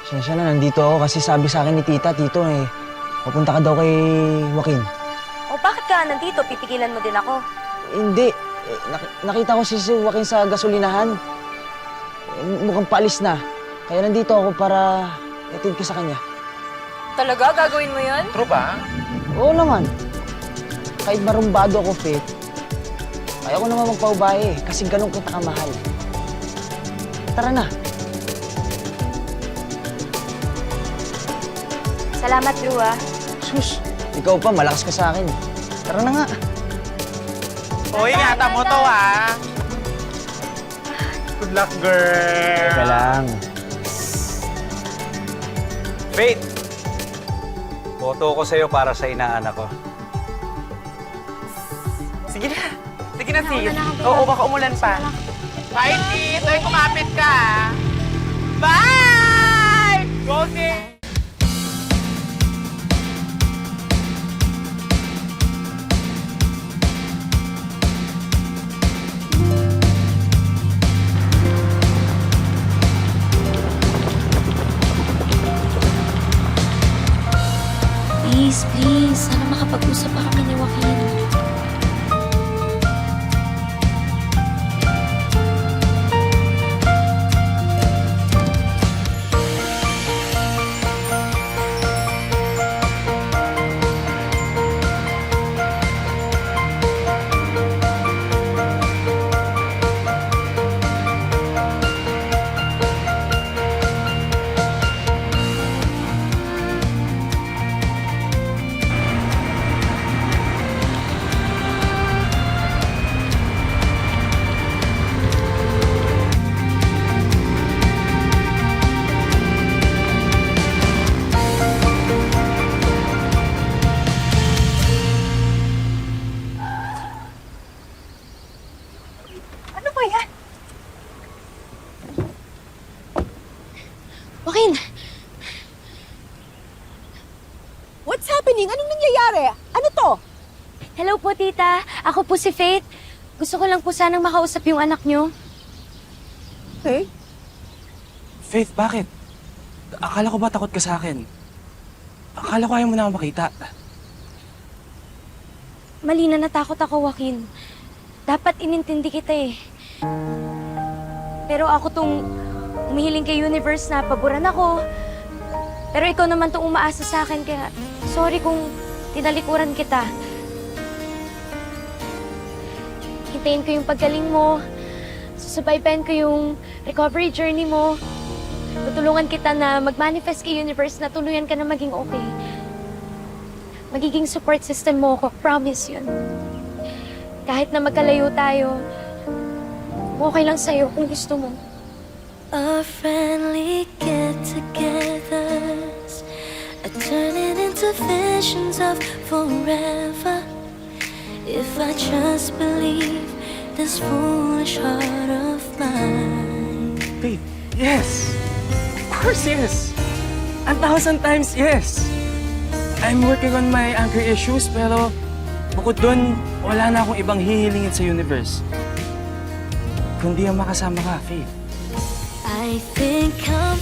Sensya na, nandito ako kasi sabi sa akin ni tita, tito papunta ka daw kay Joaquin. O bakit ka nandito? Pipigilan mo din ako. Hindi, nakita ko si Joaquin sa gasolinahan. Mukhang paalis na. Kaya nandito ako para iatid ka sa kanya. Talaga? Gagawin mo yun? True ba? Oo naman. Kahit marumbado ako, Faith, ayaw ko naman magpaubahe kasi ganun kita kamahal. Tara na. Salamat, Drew, ah. Sus, ikaw pa, malakas ka sa akin. Tara na nga. Uy, ingatan mo to, ha? Good luck, girl. Teka lang. Faith! Boto ko sa'yo para sa inaanak ko. Sige na. Sige na, sis. Oo, baka umulan pa. Bye, sis. Ay, kumapit ka, ha? Bye! Go, sis! Please, please. Sana makapag-usap pa kami ni Joaquin. Ano ba yan? Joaquin! What's happening? Anong nangyayari? Ano to? Hello po, tita. Ako po si Faith. Gusto ko lang po sanang makausap yung anak niyo. Okay. Faith, bakit? Akala ko ba takot ka sa akin? Akala ko ayaw mo na ako makita. Mali na natakot ako, Joaquin. Dapat inintindi kita eh. Pero ako tong humihiling kay Universe na paboran ako. Pero ikaw naman tong umaasa sa akin, kaya sorry kung tinalikuran kita. Hintayin ko yung paggaling mo. Susubaybayan ko yung recovery journey mo. Tutulungan kita na mag-manifest kay Universe na tuluyan ka na maging okay. Magiging support system mo ako. Promise yun. Kahit na magkalayo tayo, okay lang sa'yo kung gusto mo. Our friendly get-togethers are turning into visions of forever. If I just believe this foolish heart of mine. Faith, yes! Of course, yes! 1,000 times yes! I'm working on my anger issues, pero bukod dun, wala na akong ibang hihilingin sa universe. Kundi ang makasama ka, Faith. I think I'm